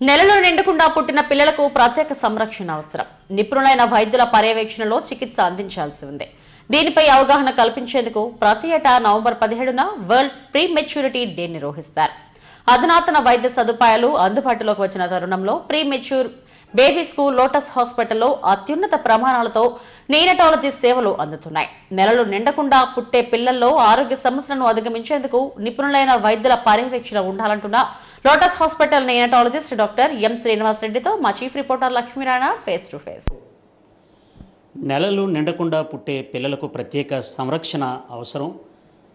నెలలో నిండకుండా పుట్టిన పిల్లలకు ప్రత్యేక సంరక్షణ అవసరం. నిపుణులైన వైద్యుల పర్యవేక్షణలో చికిత్స అందించాల్సి ఉంది. దీనిపై అవగాహన కల్పించేందుకు ప్రతి ఏటా నవంబర్ 17న వరల్డ్ ప్రీ మెచ్యూరిటీ డే నిర్వహిస్తారు. అధునాతన వైద్య సదుపాయాలు అందుబాటులోకి వచ్చిన తరుణంలో ప్రీ మెచ్యూర్ బేబీస్ కు లోటస్ హాస్పిటల్లో అత్యున్నత ప్రమాణాలతో నీనటాలజీ సేవలు అందుతున్నాయి. నెలలు నిండకుండా పుట్టే పిల్లల్లో ఆరోగ్య సమస్యలను అధిగమించేందుకు నిపుణులైన వైద్యుల పర్యవేక్షణ ఉండాలంటున్న Lotus hospital neonatologist doctor M Srinivas రెడ్డితో మా chief reporter Lakshminarayana face to face. నెలలు నిండకుండా పుట్టే పిల్లలకు ప్రత్యేక సంరక్షణ అవసరం.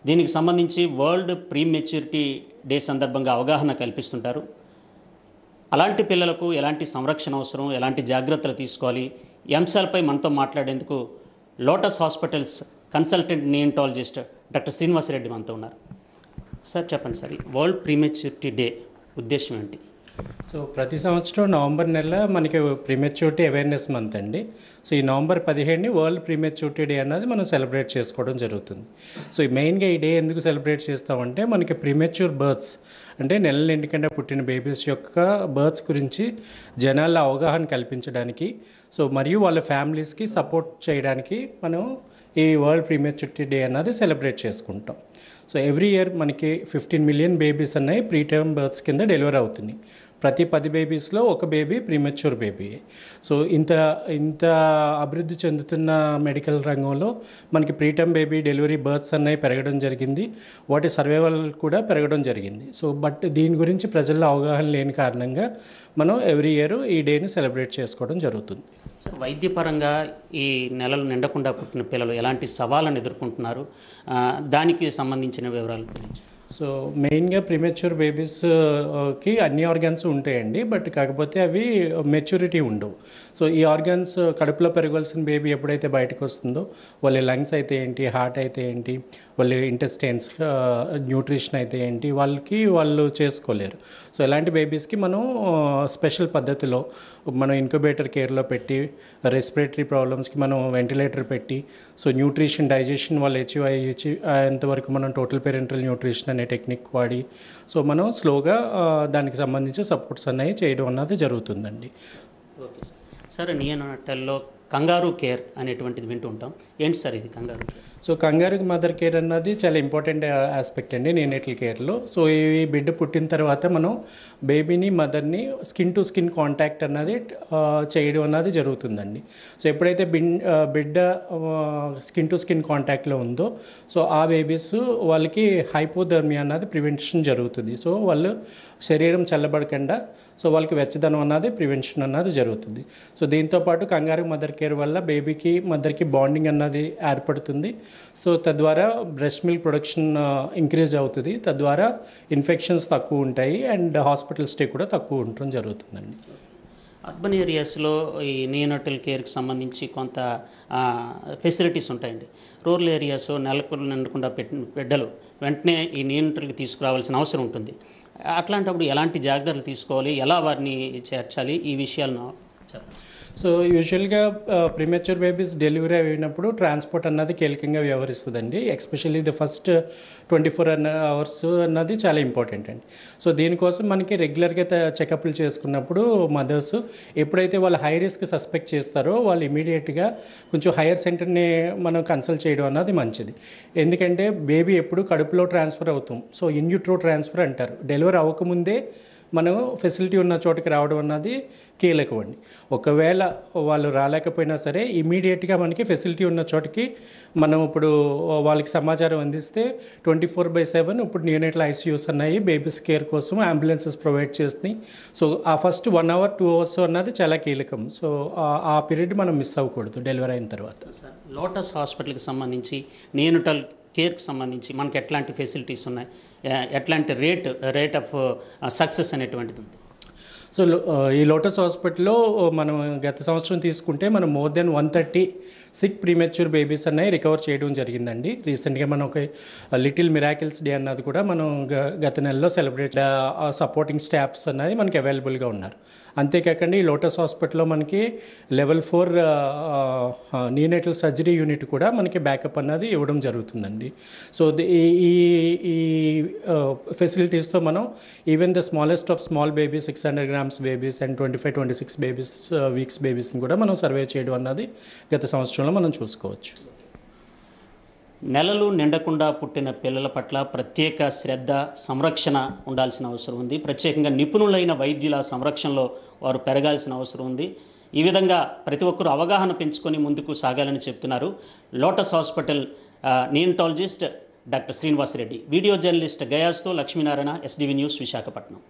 దీనికి సంబంధించి వరల్డ్ ప్రీ మెచ్యూరిటీ డే సందర్భంగా అవగాహన కల్పిస్తుంటారు. అలాంటి పిల్లలకు ఎలాంటి సంరక్షణ అవసరం, ఎలాంటి జాగ్రత్తలు తీసుకోవాలి, ఈ అంశాలపై మనతో మాట్లాడేందుకు lotus hospitals consultant neonatologist doctor Srinivas Reddy మనతో ఉన్నారు. సార్ చెప్పండి sir, world prematurity day ఉద్దేశం ఏంటి? సో ప్రతి సంవత్సరం నవంబర్ నెల మనకి ప్రీమెచ్యూరిటీ అవేర్నెస్ మంత్ అండి. సో ఈ నవంబర్ 17ని వరల్డ్ ప్రీమెచ్యూరిటీ డే అన్నది మనం సెలబ్రేట్ చేసుకోవడం జరుగుతుంది. సో ఈ మెయిన్గా ఈ డే ఎందుకు సెలబ్రేట్ చేస్తామంటే మనకి ప్రీమెచ్యూర్ బర్త్స్ అంటే నెలల నిండుకుండా పుట్టిన బేబీస్ యొక్క బర్త్స్ గురించి జనాల్లో అవగాహన కల్పించడానికి, సో మరియు వాళ్ళ ఫ్యామిలీస్కి సపోర్ట్ చేయడానికి మనం ఈ వరల్డ్ ప్రీమెచ్యూరిటీ డే అన్నది సెలబ్రేట్ చేసుకుంటాం. సో ఎవ్రీ ఇయర్ మనకి 15 మిలియన్ బేబీస్ అన్నాయి ప్రీటర్మ్ బర్త్స్ కింద డెలివరీ అవుతున్నాయి. ప్రతి 10 బేబీస్లో ఒక బేబీ ప్రీమెచ్యూర్ బేబీ. సో ఇంత అభివృద్ధి చెందుతున్న మెడికల్ రంగంలో మనకి ప్రీటర్మ్ బేబీ డెలివరీ బర్త్స్ అన్నవి పెరగడం జరిగింది, వాటి సర్వైవల్ కూడా పెరగడం జరిగింది. సో బట్ దీని గురించి ప్రజల్లో అవగాహన లేని కారణంగా మనం ఎవ్రీ ఇయర్ ఈ డేని సెలబ్రేట్ చేసుకోవడం జరుగుతుంది. వైద్యపరంగా ఈ నెలలు నిండకుండా పుట్టిన పిల్లలు ఎలాంటి సవాళ్ళను ఎదుర్కొంటున్నారు, దానికి సంబంధించిన వివరాలు గురించి. సో మెయిన్గా ప్రీమెచ్యూర్ బేబీస్కి అన్ని ఆర్గాన్స్ ఉంటాయండి, బట్ కాకపోతే అవి మెచ్యూరిటీ ఉండవు. సో ఈ ఆర్గాన్స్ కడుపులో పెరగాల్సిన బేబీ ఎప్పుడైతే బయటకు వస్తుందో వాళ్ళ లంగ్స్ అయితే ఏంటి, హార్ట్ అయితే ఏంటి, వాళ్ళ ఇంటెస్టైన్స్, న్యూట్రిషన్ అయితే ఏంటి, వాళ్ళు చేసుకోలేరు. సో ఇలాంటి బేబీస్కి మనం స్పెషల్ పద్ధతిలో మనం ఇంక్యుబేటర్ కేర్లో పెట్టి, రెస్పిరేటరీ ప్రాబ్లమ్స్కి మనం వెంటిలేటర్ పెట్టి, సో న్యూట్రిషన్, డైజెషన్ వాళ్ళు అంతవరకు మనం టోటల్ పేరెంటల్ న్యూట్రిషన్ అనే టెక్నిక్ వాడి సో మనం స్లోగా దానికి సంబంధించి సపోర్ట్స్ అనేవి చేయడం అన్నది జరుగుతుందండి. Okay sir. సార్ నియోనటల్లో కంగారు కేర్ అనేటువంటిది వింటూ ఉంటాం, ఏంటి సార్ ఇది కంగారు కేర్? సో కంగారు మదర్ కేర్ అన్నది చాలా ఇంపార్టెంట్ ఆస్పెక్ట్ అండి నేనేటల్ కేర్లో. సో ఈ బిడ్డ పుట్టిన తర్వాత మనం బేబీని, మదర్ని స్కిన్ టు స్కిన్ కాంటాక్ట్ అన్నది చేయడం అన్నది జరుగుతుందండి. సో ఎప్పుడైతే బిడ్డ స్కిన్ టు స్కిన్ కాంటాక్ట్లో ఉందో సో ఆ బేబీస్ వాళ్ళకి హైపోథర్మియా అన్నది ప్రివెన్షన్ జరుగుతుంది. సో వాళ్ళు శరీరం చల్లబడకుండా సో వాళ్ళకి వెచ్చదనం అన్నది ప్రివెన్షన్ అన్నది జరుగుతుంది. సో దీంతోపాటు కంగారు మదర్ కేర్ వల్ల బేబీకి, మదర్కి బాండింగ్ అన్నది ఏర్పడుతుంది. సో తద్వారా బ్రెస్ట్ మిల్క్ ప్రొడక్షన్ ఇంక్రీజ్ అవుతుంది, తద్వారా ఇన్ఫెక్షన్స్ తక్కువ ఉంటాయి అండ్ హాస్పిటల్ స్టే కూడా తక్కువ ఉండటం జరుగుతుందండి. అర్బన్ ఏరియాస్లో ఈ నియోనటల్ కేర్కి సంబంధించి కొంత ఫెసిలిటీస్ ఉంటాయండి. రూరల్ ఏరియాస్ నెలకు నిండకుండా పెట్టిన బిడ్డలు వెంటనే ఈ నియోనటల్కి తీసుకురావాల్సిన అవసరం ఉంటుంది. అట్లాంటప్పుడు ఎలాంటి జాగ్రత్తలు తీసుకోవాలి, ఎలా వారిని చేర్చాలి, ఈ విషయాలను చెప్పండి. సో యూజువల్గా ప్రీమెచ్యూర్ బేబీస్ డెలివరీ అయినప్పుడు ట్రాన్స్పోర్ట్ అన్నది కీలకంగా వ్యవహరిస్తుందండి. ఎస్పెషల్లీ ది ఫస్ట్ 24 అవర్స్ అన్నది చాలా ఇంపార్టెంట్ అండి. సో దీనికోసం మనకి రెగ్యులర్గా చెకప్లు చేసుకున్నప్పుడు మదర్స్ ఎప్పుడైతే వాళ్ళు హై రిస్క్ సస్పెక్ట్ చేస్తారో వాళ్ళు ఇమీడియట్గా కొంచెం హైయర్ సెంటర్ని మనం కన్సల్ట్ చేయడం అన్నది మంచిది. ఎందుకంటే బేబీ ఎప్పుడు కడుపులో ట్రాన్స్ఫర్ అవుతాం, సో ఇన్ యూట్రో ట్రాన్స్ఫర్ అంటారు. డెలివరీ అవ్వకముందే మనం ఫెసిలిటీ ఉన్న చోటుకి రావడం అన్నది కీలకం అండి. ఒకవేళ వాళ్ళు రాలేకపోయినా సరే ఇమీడియట్గా మనకి ఫెసిలిటీ ఉన్న చోటుకి మనం ఇప్పుడు వాళ్ళకి సమాచారం అందిస్తే 24/7 ఇప్పుడు నియోనేటల్ ఐసీయూస్ అన్నాయి బేబీస్ కేర్ కోసం అంబులెన్సెస్ ప్రొవైడ్ చేస్తున్నాయి. సో ఆ ఫస్ట్ 1 అవర్ 2 అవర్స్ అన్నది చాలా కీలకం. సో ఆ పీరియడ్ మనం మిస్ అవ్వకూడదు డెలివరీ అయిన తర్వాత. లోటస్ హాస్పిటల్కి సంబంధించి నియోనటల్ కేర్కి సంబంధించి మనకి ఎట్లాంటి ఫెసిలిటీస్ ఉన్నాయి, ఎట్లాంటి రేట్ ఆఫ్ సక్సెస్ అనేటువంటిది ఉంది? సో ఈ లోటస్ హాస్పిటల్లో మనం గత సంవత్సరం తీసుకుంటే మనం more than 130 sick premature babies అన్నవి రికవర్ చేయడం జరిగిందండి. రీసెంట్గా మనం ఒక లిటిల్ మిరాకిల్స్ డే అన్నది కూడా మనం గత నెలలో సెలబ్రేట్ సపోర్టింగ్ స్టాఫ్స్ అన్నది మనకి అవైలబుల్గా ఉన్నారు. అంతేకాకుండా ఈ లోటస్ హాస్పిటల్లో మనకి లెవెల్ 4 నియోనేటల్ సర్జరీ యూనిట్ కూడా మనకి బ్యాకప్ అన్నది ఇవ్వడం జరుగుతుందండి. సో ఈ ఫెసిలిటీస్తో మనం even the smallest of small baby 600 grams grams babies and 25-26 babies weeks బేబీస్ని కూడా మనం సర్వే చేయడం అన్నది గత సంవత్సరంలో మనం చూసుకోవచ్చు. నెలలు నిండకుండా పుట్టిన పిల్లల పట్ల ప్రత్యేక శ్రద్ధ సంరక్షణ ఉండాల్సిన అవసరం ఉంది. ప్రత్యేకంగా నిపుణులైన వైద్యుల సంరక్షణలో వారు పెరగాల్సిన అవసరం ఉంది. ఈ విధంగా ప్రతి ఒక్కరూ అవగాహన పెంచుకొని ముందుకు సాగాలని చెప్తున్నారు Lotus hospital neonatologist doctor Srinivasa Reddy. Video journalist గయాస్తో లక్ష్మీనారాయణ, SDV న్యూస్, విశాఖపట్నం.